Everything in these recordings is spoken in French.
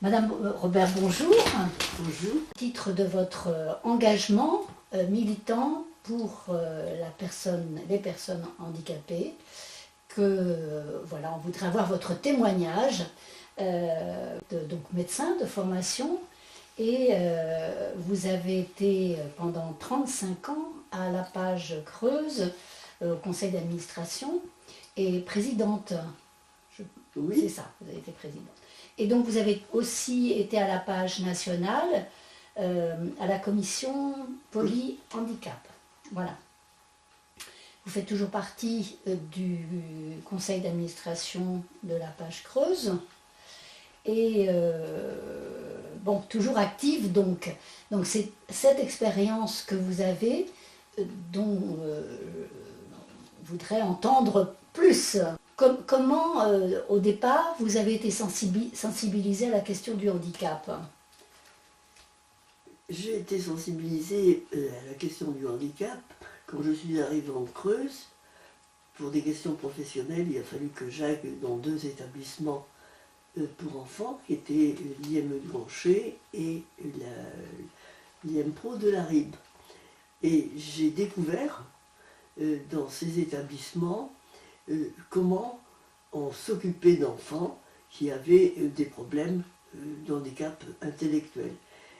Madame Robert, bonjour. Bonjour. Titre de votre engagement militant pour les personnes handicapées, voilà, on voudrait avoir votre témoignage donc médecin de formation, et vous avez été pendant 35 ans à la Page Creuse, au conseil d'administration, et présidente. Oui. C'est ça, vous avez été présidente. Et donc vous avez aussi été à la Page nationale, à la commission poly-handicap. Voilà. Vous faites toujours partie du conseil d'administration de la Page Creuse. Et bon, toujours active donc. Donc c'est cette expérience que vous avez dont je voudrais entendre plus. Comment, au départ, vous avez été sensibilisé à la question du handicap? J'ai été sensibilisée à la question du handicap quand je suis arrivée en Creuse. Pour des questions professionnelles, il a fallu que j'aille dans 2 établissements pour enfants, qui étaient l'IME du Grancher et l'IMPRO de la Ribe. Et j'ai découvert dans ces établissements comment on s'occupait d'enfants qui avaient des problèmes de handicap intellectuel.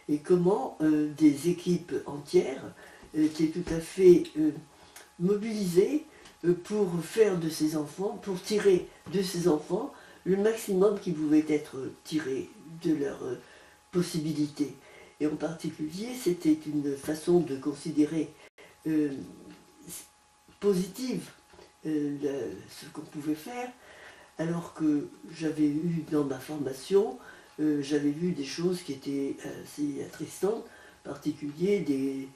Et comment des équipes entières étaient tout à fait mobilisées pour faire de ces enfants, pour tirer de ces enfants le maximum qui pouvait être tiré de leurs possibilités. Et en particulier, c'était une façon de considérer positive ce qu'on pouvait faire, alors que j'avais eu dans ma formation, j'avais vu des choses qui étaient assez attristantes, en particulier des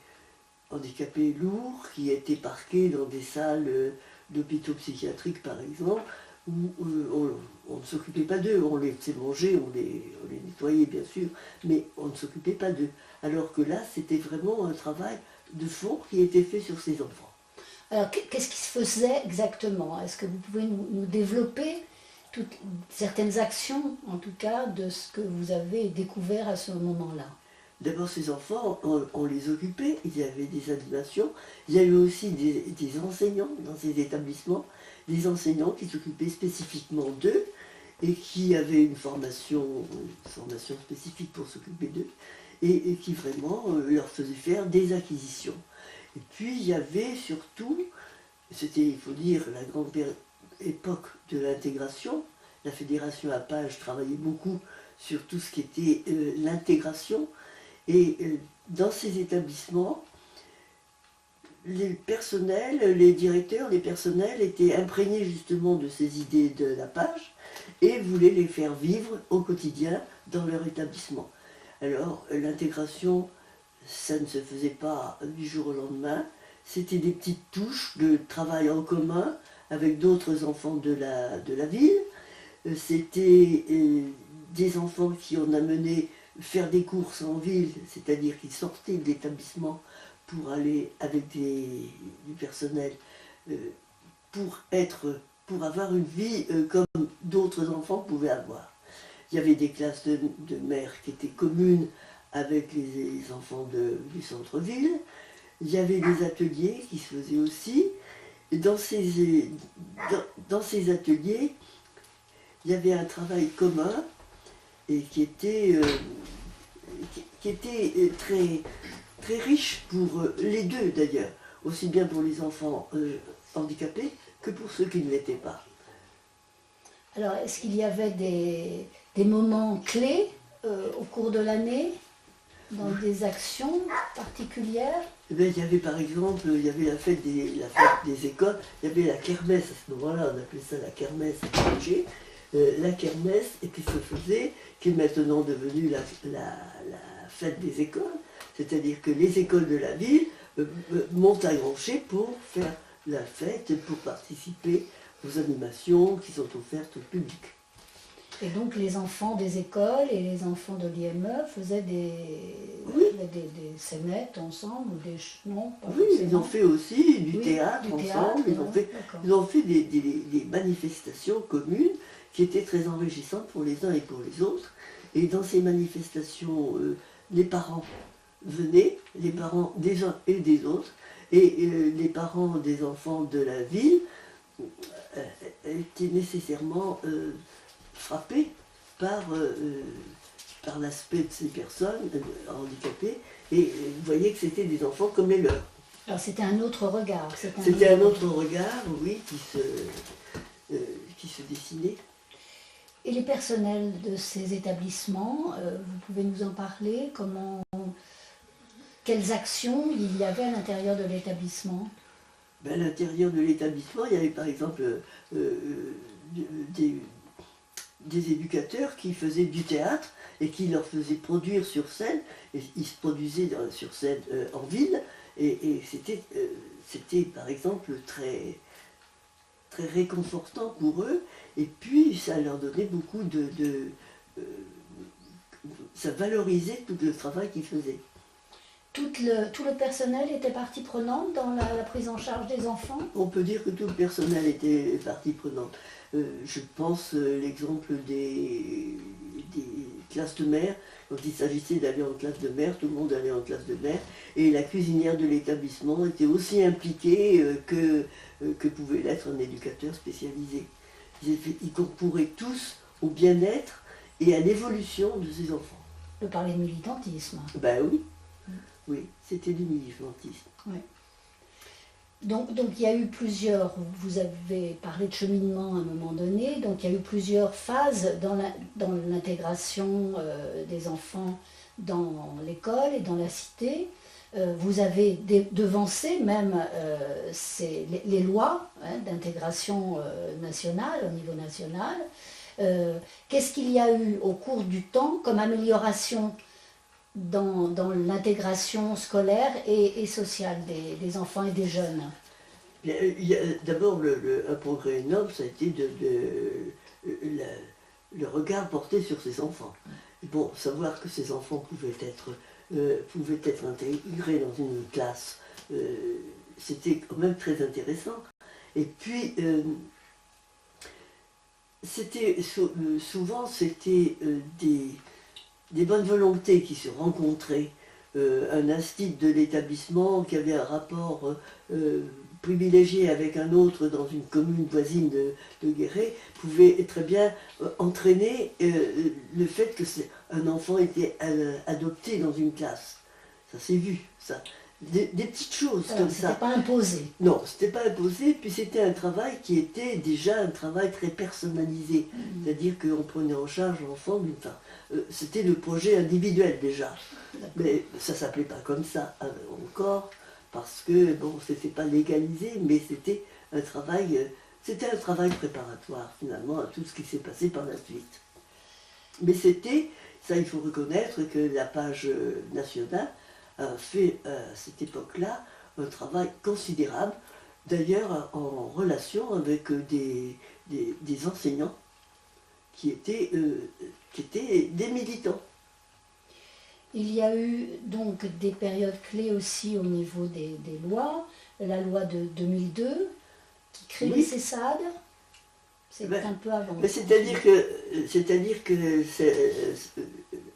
handicapés lourds qui étaient parqués dans des salles d'hôpitaux psychiatriques par exemple, où on ne s'occupait pas d'eux, on les faisait manger, on les nettoyait bien sûr, mais on ne s'occupait pas d'eux. Alors que là, c'était vraiment un travail de fond qui était fait sur ces enfants. Alors, qu'est-ce qui se faisait exactement? Est-ce que vous pouvez nous développer certaines actions, en tout cas, de ce que vous avez découvert à ce moment-là? D'abord, ces enfants, on les occupait, il y avait des animations, il y avait aussi des enseignants dans ces établissements, des enseignants qui s'occupaient spécifiquement d'eux et qui avaient une formation spécifique pour s'occuper d'eux et qui vraiment leur faisaient faire des acquisitions. Et puis il y avait surtout, c'était, il faut dire, la grande époque de l'intégration. La fédération à Page travaillait beaucoup sur tout ce qui était l'intégration. Et dans ces établissements, les personnels, les directeurs, les personnels étaient imprégnés justement de ces idées de la Page et voulaient les faire vivre au quotidien dans leur établissement. Alors l'intégration, ça ne se faisait pas du jour au lendemain, c'était des petites touches de travail en commun avec d'autres enfants de la ville. C'était des enfants qui ont amené faire des courses en ville, c'est-à-dire qu'ils sortaient de l'établissement pour aller avec du personnel, pour avoir une vie comme d'autres enfants pouvaient avoir. Il y avait des classes de mères qui étaient communes avec les enfants du centre-ville. Il y avait des ateliers qui se faisaient aussi. Et dans ces ateliers, il y avait un travail commun et qui était très, très riche pour les deux d'ailleurs, aussi bien pour les enfants handicapés que pour ceux qui ne l'étaient pas. Alors, est-ce qu'il y avait des moments clés au cours de l'année, dans des actions particulières? Eh bien, il y avait par exemple, il y avait la fête des écoles, il y avait la kermesse à ce moment-là, on appelait ça la kermesse à Angers. La kermesse qui se faisait, qui est maintenant devenue la fête des écoles, c'est-à-dire que les écoles de la ville montent à Grancher pour faire la fête, pour participer aux animations qui sont offertes au public. Et donc les enfants des écoles et les enfants de l'IME faisaient des scénettes ensemble ou des... Non, pas oui, forcément. ils ont fait aussi du théâtre ensemble, théâtre, ils ont fait des manifestations communes qui étaient très enrichissantes pour les uns et pour les autres. Et dans ces manifestations, les parents venaient, les parents des uns et des autres, et les parents des enfants de la ville étaient nécessairement frappés par l'aspect de ces personnes handicapées, et vous voyez que c'était des enfants comme les leurs. Alors c'était un autre regard. C'était un autre regard, oui, qui se dessinait. Et les personnels de ces établissements, vous pouvez nous en parler? Quelles actions il y avait à l'intérieur de l'établissement? Ben, à l'intérieur de l'établissement, il y avait par exemple des éducateurs qui faisaient du théâtre et qui leur faisaient produire sur scène. Et ils se produisaient sur scène en ville, et c'était par exemple très, très réconfortant pour eux. Et puis ça leur donnait beaucoup ça valorisait tout le travail qu'ils faisaient. Tout le personnel était partie prenante dans la prise en charge des enfants? On peut dire que tout le personnel était partie prenante. Je pense l'exemple des classes de mère. Quand il s'agissait d'aller en classe de mère, tout le monde allait en classe de mère. Et la cuisinière de l'établissement était aussi impliquée que pouvait l'être un éducateur spécialisé. Ils concouraient tous au bien-être et à l'évolution de ces enfants. On peut parler de militantisme. Ben oui. Oui, c'était du militantisme. Oui. Donc il y a eu plusieurs, vous avez parlé de cheminement à un moment donné, donc il y a eu plusieurs phases dans l'intégration des enfants dans l'école et dans la cité. Vous avez devancé même les lois d'intégration nationale, au niveau national. Qu'est-ce qu'il y a eu au cours du temps comme amélioration dans l'intégration scolaire et sociale des enfants et des jeunes? D'abord, un progrès énorme, ça a été le regard porté sur ces enfants. Bon, savoir que ces enfants pouvaient être intégrés dans une classe, c'était quand même très intéressant. Et puis, souvent, c'était des bonnes volontés qui se rencontraient. Un institut de l'établissement qui avait un rapport privilégié avec un autre dans une commune voisine de Guéret pouvait très bien entraîner le fait que un enfant était adopté dans une classe. Ça s'est vu, ça. Des petites choses comme ça. C'était pas imposé. Non, c'était pas imposé, puis c'était un travail qui était déjà un travail très personnalisé. C'est-à-dire qu'on prenait en charge l'enfant d'une part. C'était le projet individuel déjà. Mais ça ne s'appelait pas comme ça encore, parce que bon, c'était pas légalisé, mais c'était un travail préparatoire finalement à tout ce qui s'est passé par la suite. Mais c'était, ça il faut reconnaître que la page nationale a fait à cette époque-là un travail considérable, d'ailleurs en relation avec des enseignants qui étaient des militants. Il y a eu donc des périodes clés aussi au niveau des lois. La loi de 2002 qui crée les CESAD. C'est un peu avant. C'est-à-dire que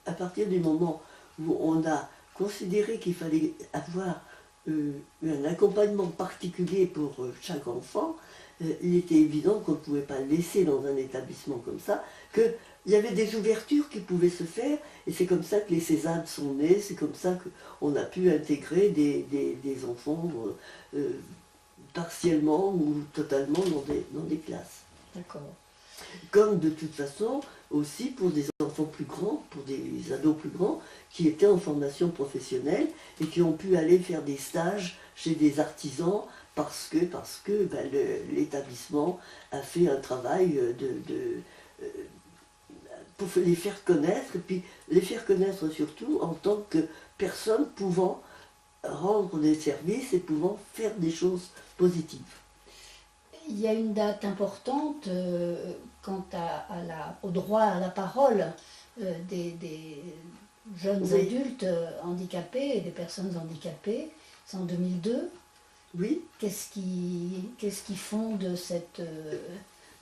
à partir du moment où on a considéré qu'il fallait avoir un accompagnement particulier pour chaque enfant, il était évident qu'on ne pouvait pas le laisser dans un établissement comme ça, qu'il y avait des ouvertures qui pouvaient se faire, et c'est comme ça que les CESAD sont nés, c'est comme ça qu'on a pu intégrer des enfants partiellement ou totalement dans des classes. D'accord. Comme de toute façon, aussi pour des enfants plus grands, pour des ados plus grands, qui étaient en formation professionnelle et qui ont pu aller faire des stages chez des artisans parce que l'établissement a fait un travail pour les faire connaître, et puis les faire connaître surtout en tant que personnes pouvant rendre des services et pouvant faire des choses positives. Il y a une date importante quant au droit à la parole des jeunes adultes handicapés et des personnes handicapées. C'est en 2002. Oui. Qu'est-ce qui fonde cette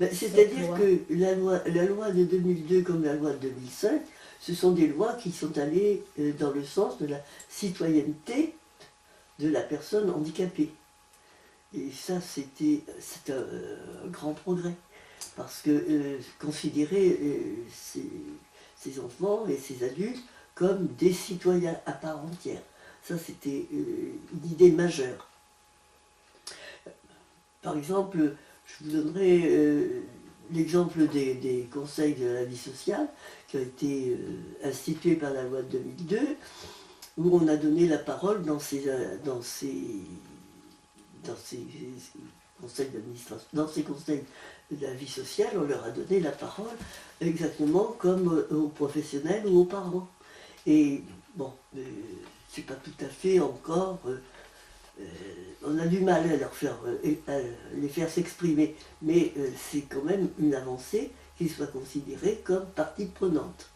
C'est-à-dire que la loi de 2002 comme la loi de 2005 ce sont des lois qui sont allées dans le sens de la citoyenneté de la personne handicapée. Et ça, c'est un grand progrès. Parce que considérer ces enfants et ces adultes comme des citoyens à part entière, ça c'était une idée majeure. Par exemple, je vous donnerai l'exemple des conseils de la vie sociale qui ont été institués par la loi de 2002, où on a donné la parole dans ces conseils d'administration, dans ces conseils de la vie sociale, on leur a donné la parole exactement comme aux professionnels ou aux parents. Et bon, c'est pas tout à fait encore. On a du mal à les faire s'exprimer, mais c'est quand même une avancée qu'ils soient considérés comme partie prenante.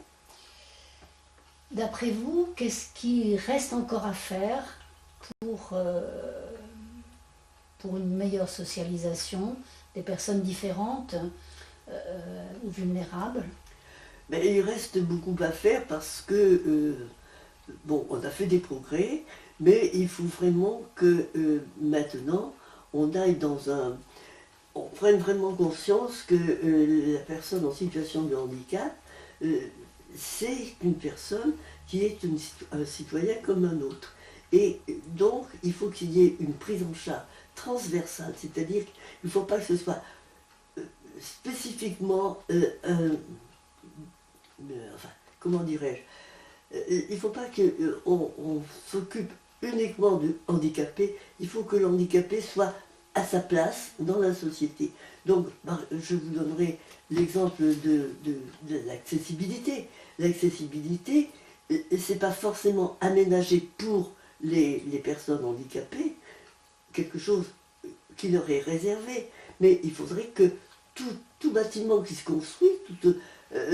D'après vous, qu'est-ce qui reste encore à faire pour une meilleure socialisation des personnes différentes ou vulnérables? Mais il reste beaucoup à faire parce que, bon, on a fait des progrès, mais il faut vraiment que maintenant, on aille on prenne vraiment conscience que la personne en situation de handicap, c'est une personne qui est un citoyen comme un autre. Et donc, il faut qu'il y ait une prise en charge transversale, c'est-à-dire qu'il ne faut pas que ce soit spécifiquement enfin, comment dirais-je, il ne faut pas qu'on s'occupe uniquement du handicapé, il faut que l'handicapé soit à sa place dans la société. Donc, je vous donnerai l'exemple de l'accessibilité. L'accessibilité, c'est pas forcément aménagé pour les personnes handicapées, quelque chose qui leur est réservé, mais il faudrait que tout bâtiment qui se construit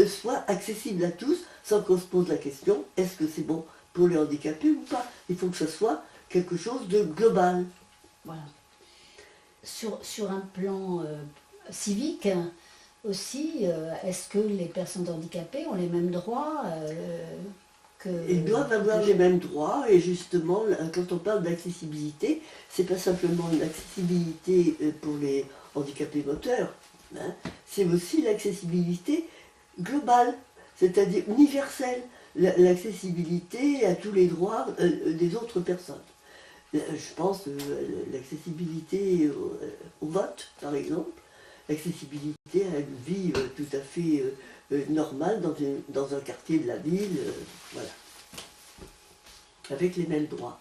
soit accessible à tous, sans qu'on se pose la question, est-ce que c'est bon pour les handicapés ou pas? Il faut que ce soit quelque chose de global. Voilà. Sur un plan civique aussi, est-ce que les personnes handicapées ont les mêmes droits que... Ils doivent avoir les mêmes droits, et justement, quand on parle d'accessibilité, c'est pas simplement une accessibilité pour les handicapés moteurs, hein, c'est aussi l'accessibilité globale, c'est-à-dire universelle, l'accessibilité à tous les droits des autres personnes. Je pense l'accessibilité au vote, par exemple, l'accessibilité à une vie tout à fait normale dans un quartier de la ville, voilà, avec les mêmes droits.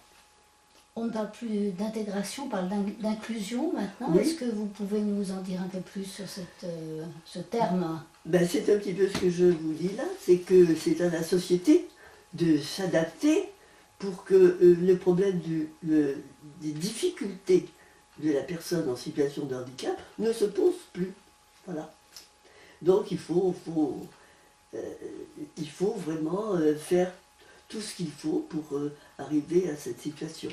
On ne parle plus d'intégration, on parle d'inclusion maintenant. Oui. Est-ce que vous pouvez nous en dire un peu plus sur ce terme? Ben, c'est un petit peu ce que je vous dis là, c'est que c'est à la société de s'adapter pour que le problème des difficultés de la personne en situation de handicap ne se pose plus. Voilà. Donc il faut vraiment faire tout ce qu'il faut pour arriver à cette situation.